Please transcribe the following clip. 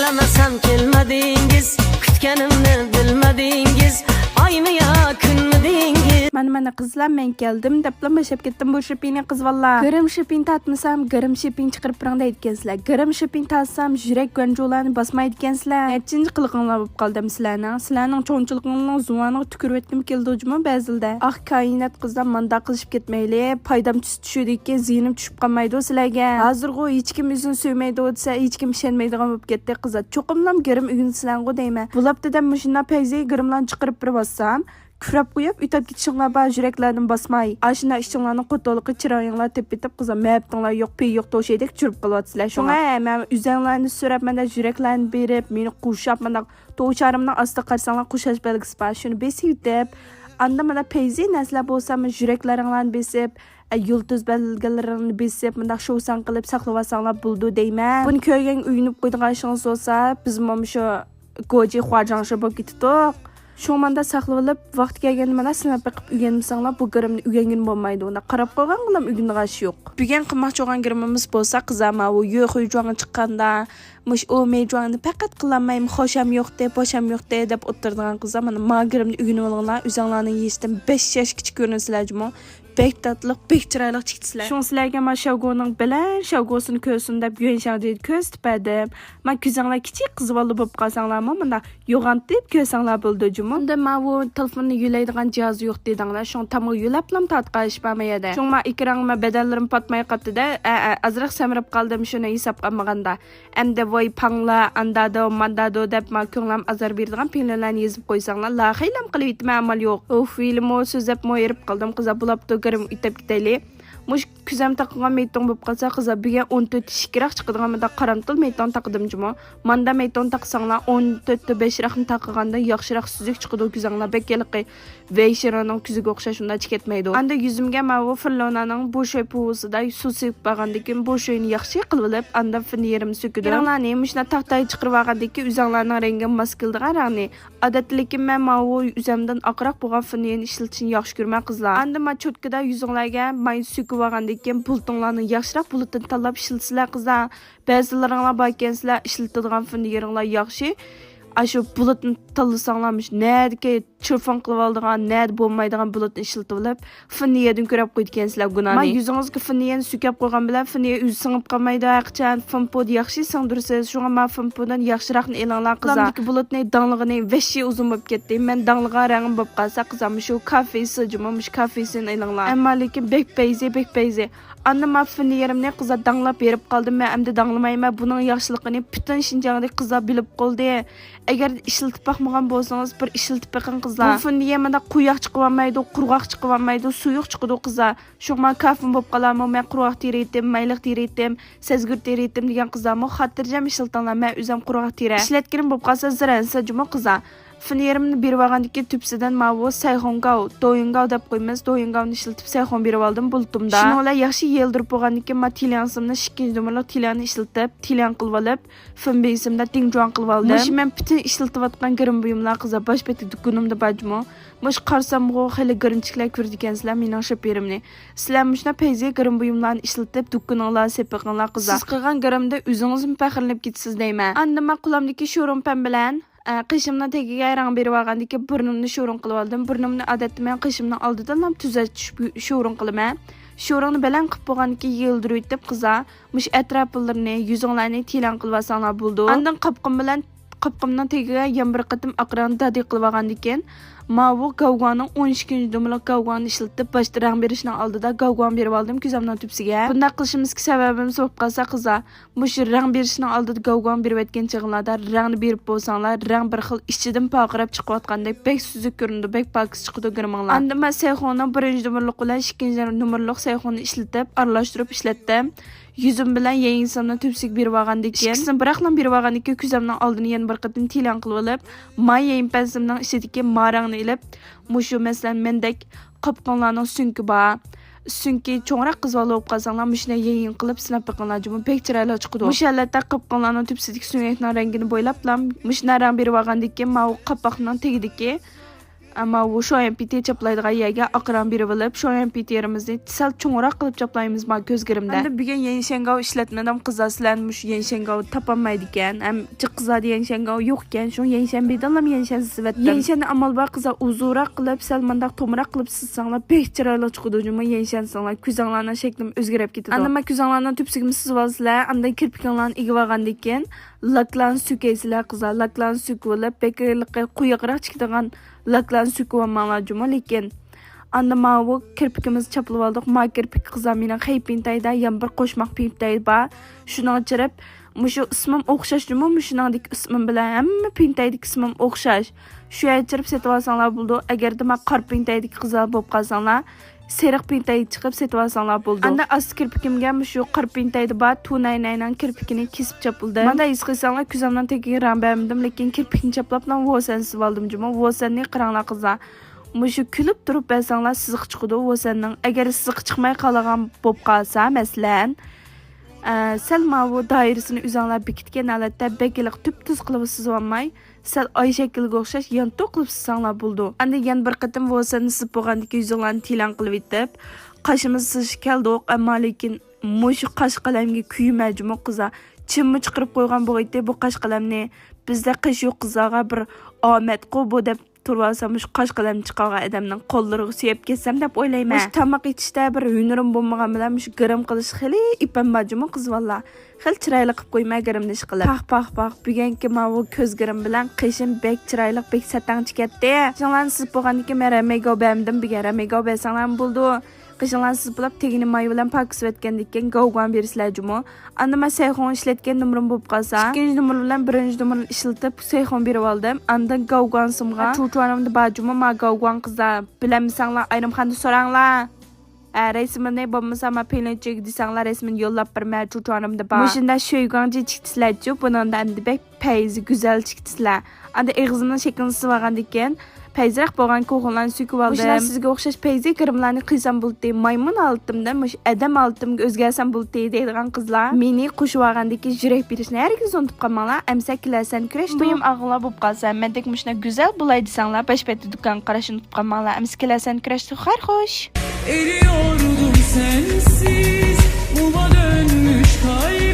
Söylemesem kelmedingiz, kutganimni bilmedingiz. Ay mı ya kun mu dengiz? Mana qizlar men keldim debla mashab ketdim bu shipini qiz valla. Garim shipin tatmasam garim shipin chiqirib birangda aytgansizlar. Garim shipin tatsam yurak ganjolarni basmaydi ekansizlar. Nechinchi qilqinglar bo'lib qoldim sizlarning. Sizlarning cho'nchiligingning zuvaniga tukirib etkim keldijmi ba'zilda. Ah koinot qizlar manda qilishib ketmayli. Paydam tushudiki zinim tushib qolmaydi sizlarga. Hozirg'u hech kim o'zini sevmaydi desa hech kim ishonmaydigan bo'lib ketdi qizlar. Cho'qimlam garim uyin sizlarga deyman. Bulabda mushunda payzi garimlarni chiqirib birib olsam Küfrab qo'yib, ütab ketishinglar bor yuraklardan basmay. Ashuna ishinglarning qo'toliqi chiroyinglar tepitib qizim, mabtinglar yo'q, pey yo'q to'shaydik churib qolyapsizlar. Shunga men uzanglarni so'rab, menda yuraklarni berib, meni qushab, menda to'charimning ostida qarsanglar qushash belgisi bor. Shuni besib deb, anda mana peyzi naslar bo'lsa, yuraklaringlarni besib, yulduz belgilarini besib, menda shovsan qilib saqlab olsanglar bo'ldi deyman. Buni ko'rgan uyinib qo'ydiganishingiz bo'lsa, biz mana shu goji xojangshi bo'lib ketdik. Şu manda saqlab olib, vaqt kelganda mana sinab biqib uyganmisanglar, bu garimni uyangin bo'lmaydi. Unda qarab qo'ygan qilam uygunig'ash yo'q. Bugun qilmoqchi bo'lgan garimimiz bo'lsa, qizama u yo'q uyjo'nga chiqqanda, mush o mejonni faqat qilamayman, xosham yo'q deb o'tirgan qizlar mana ma garimni uygunib olganlar, o'zinglarning yeshdan 5 yosh kichik ko'rinsizlarmi? Bek tatlıq, bek chiroyli chiqdisizlar. Shun sizlarga men Shawgoning bilan Shawgosini ko'rsin deb yo'nshang deb ko'z tipadim. Men ko'zinglar kichik qizvali bo'lib qolsanglarmi, bunda yo'g'antib ko'rsanglar bo'ldi jum. Unda men bu telefonni yulaydigan jihoz yo'q dedinglar. Shun tamom yulaplam tatqash bo'lmaydi. Shun men ekranimga badallarim patmay qatdi-da, azroq samirib qoldim shuni hisob qilmaganda. Endi voy pangla andado mandado deb men ko'nglim azar berdigan filmlarni yozib qo'ysanglar, la xaylam qilib yetmay amal yo'q. U filmni so'zlab mo'yirib qoldim, qiza bulabdi garim itib ketayli. Mush kuzam taqilgan meyton bo'lib qolsa qizlar biga 14 shikroq chiqadigan menda qaramtil meyton taqdim juma. Menda meyton taqsanglar 14 5roqni taqiganda yaxshiroq suzuk chiqadi kuzanglar bekeliqi veyshironing kuziga o'xshash unda chiqetmaydi. Anda yuzimga mavu fillonaning bu shoypusida susib bag'andikin bu shoyni yaxshi qilib olib, anda finyerim sökidi. Ranglarni mushna taqtay chiqirib olgandiki uzanglarning rangi maskildigan rangni. Odatlikin men mavu uzamdan aqroq bo'lgan finyeni ishlatishni yaxshi ko'raman qizlar. Anda men cho'tkida yuzinglarga may sökib olgandikin bultinglarni yaxshiroq bulutdan tanlab ishilsizlar qizlar. Ba'zilaringlar bor ekansizlar ishlatadigan finyeringlar yaxshi. Aşu bulutni tanlasanglarmış, nədiki çırfan qılıb aldığan, nəd bo'lmaydigan bulutni ishlatib olib, finniyadan ko'rib qo'ydigansizlar gunani. Men yuzingizga finniyani sukab qo'ygan bilan finniya o'zi singib qolmaydi, aqchan finpod yaxshi singdirsiz. Shunga men finpodan yaxshiroqni elinglar qizlar. Qizamdiki bulutni dangligini veshi uzun bo'lib ketdi. Men dangligan rangim bo'lib qolsa, qizam shu kafesi, jumamış kafesini elinglar. Ammo lekin bek payzi. Anna men finniyarimni qizlar danglab berib qoldim. Men endi danglamayman. Buning yaxshiligini butun Shinjongdagi qizlar bilib qoldi. Agar ishiltib baxmagan bo'lsangiz, bir ishiltib baxing qizlar. Bu finniya menda quyoq chiqib olmaydi, qurg'oq chiqib olmaydi, suyuq chiqadi qizlar. Shunga kafim bo'lib qolarman, men qurg'oq teraydim, mayliq teraydim, sezgur teraydim degan qizlarmi xotirjam ishiltinglar. Men o'zim qurg'oq teray. Ishlatganim bo'lib qolsa ziransa juma qizlar. Finyerimni berib olgandiki tüpsidan mavu sayxongao, doyingao deb qo'ymiz. Doyingao ishlatib sayxon berib oldim bultumda. Shuningla yaxshi yeldirib bo'lgandiki men tilyansimni 2-numurlik tilyanni ishlatib, tilyan qilib olib, finbeysimda dingjuan qilib oldim. Mush men bütün ishlatayotgan garim buyumlar qizlar bosh beti dukunimda bajmo. Mush qarsamg'o xili garimchiklar ko'rdikansizlar mening shoperimni. Sizlar mushna payzi garim buyumlarni ishlatib dukuninglar sepaqinglar qizlar. Siz qilgan garimda o'zingizmi faxrlanib ketasiz deyman. Endi men qulamdagi sho'rumpam bilan qishimdan tagiga rang berib olgandiki burnimni sho'run qilib oldim. Burnimni odatda men qishimdan oldidan ham tuzatish sho'run qilaman. Sho'runni bilan qilib bo'lgandiki yildirib yetib qizlar, mush atroflarini, yuzinglarni tilan qilib olsanglar bo'ldi. Ondan qopqimdan tagiga ham bir qatim aqran dadi qilib olgandikan, mavu gavgoning 12-numurlik gavgoni ishlatib boshda rang berishni oldida gavgon berib oldim ko'zamdan tupsiga. Bunday qilishimizga sababimiz bo'lib qolsa qizlar, mush rang berishni oldida gavgon berib aytgan chig'larda rangni berib bo'lsanglar, rang bir xil ichidan paqirab chiqayotgandek bek suzuk ko'rindi, bek pokis chiqdi girmanglar. Endi men sayxonning 1-numurlik bilan 2-numurlik sayxonni ishlatib, aralashtirib ishlatdim. Yüzüm bilan yengsimni tüpsik berib olgandan keyin, ikisini biraqlam berib olgandan keyin ko'zamdan oldini yana bir qatim tilan qilib olib, may yengpansimning ichidagi marangni ilib, mushu masalan mendek qopqonlarning sunki bor. Sunki cho'ngroq qizvoq bo'lib qolsanglar, mushuna yengin qilib sinab biqinglar, juma pek chiroyli chiqdi. Mushallatda qopqonlarning tüpsidagi sunyakning rangini bo'ylab, mushuna rang berib olgandan keyin, men qapoqning tagidagi Ammo bu shoyampiti chaplaydigan yerga aqran berib olib, shoyampitimizni sal cho'ngroq qilib chaplaymiz ma ko'zgirimda. Endi bugun yenshangov ishlatmadim qizlar sizlarni shu yenshangov topolmaydi ekan. Ham chiqqizadi yenshangov yo'q ekan. Shu yenshanbidan ham yenshan sivatdim. Yenshani amal bor qizlar uzuroq qilib, sal mandaq to'mroq qilib sizsanglar bek chiroyli chiqadi. Juma yenshansanglar ko'zinglarning shaklim o'zgarib ketadi. Endi men ko'zinglarning tupsigini sizib olsizlar, anda kirpikinglarni egib olgandan keyin laklarni sukaysizlar qizlar. Laklarni sukib olib, bekliqqa quyiqroq chiqadigan laklarni sukib olmanglar juma, lekin anda bu kirpikimizni chapilib oldik. Ma kirpik qizlar mening xeypintayda ham bir qo'shmoq pintay bor. Shuni ochirib, mushu ismim o'xshash juma, mushuningdek ismim bilan hamma pintaydik ismim o'xshash. Shu achirib setib olsanglar bo'ldi. Agarda men qor pintaydik qizlar bo'lib qolsanglar, seriq pintay chiqib setib olsanglar bo'ldi. Anda asl kirpikimga shu qor pintaydi bor, tunaynayning kirpikini kesib chapildi. Menda his qilsanglar ko'zimdan tekin rang bermadim, lekin kirpikni chaplab vosan sib oldim juma. Vosanni qaranglar qizlar. Mushu kulib turib bersanglar siziq chiqadi vosanning. Agar siziq chiqmay qolgan bo'lib qolsa, masalan, sal bu doirasini o'zinglar bekitgan holatda bekiliq tub-tuz qilib sizib olmay, sal oy shakliga o'xshash yantoq qilib sizsanglar bo'ldi. Endi yana bir qatim vosanni sib bo'lgandan keyin o'zinglarni tilan qilib yetib, qashimiz sizish keldik, ammo lekin mushu qash qalamga kuymayjimi qizlar. Chimmi chiqirib qo'ygan bo'g'aydi bu qash qalamni. Bizda qish yo'q qizlarga bir omad qo bu deb turvalsam shu qash qalam chiqargan odamning qo'llariga suyab ketsam deb o'ylayman. Shu tamoq ichishda bir hunarim bo'lmagan bilan shu garam qilish xili ipam bajimi qiz valla. Xil chiroyli qilib qo'ymay garamni ish qilib. Pax bugungi bu ko'z garam bilan qishim bek chiroyli bek satang chiqatdi. Shundan siz bo'lgandan keyin men ramega berdim, bugun ramega bersanglar bo'ldi. Qishinglar siz bo'lib tegini may bilan pakisib o'tgandan keyin govgan bersizlar juma. Anda men sayxon ishlatgan numerim bo'lib qolsa, ikkinchi nomer bilan birinchi nomerni ishlatib sayxon berib oldim. Anda govgan simga chuchvanimda bor juma, men govgan qizlar bilamsanglar, ayrimxonda so'ranglar. Resmini bo'lmasa men pelinchik desanglar, resmini yo'llab bermay chuchvanimda bor. Shunda sho'yganchi chiqtisizlar-chi, bundan endi bek payzi go'zal chiqtisizlar. Anda eg'izimni shaklini silgandan keyin payzroq bo'lgan ko'g'onlarni sukib oldim. Mushlar sizga o'xshash payzi kirimlarni qilsam bo'ldi. Maymun oltimda, mush adam oltimga o'zgarsam bo'ldi deydigan qizlar meni qo'shib olgandagi yurak berishni hargiz unutib qolmanglar. Amsa kilasan kurash do'yim ag'la bo'lib qolsa, mendek mushna go'zal bo'lay desanglar, pashpati do'kon qarashni unutib qolmanglar. Amsa kilasan kurash xar xo'sh. Eriyordum sensiz, uma dönmüş kalbim.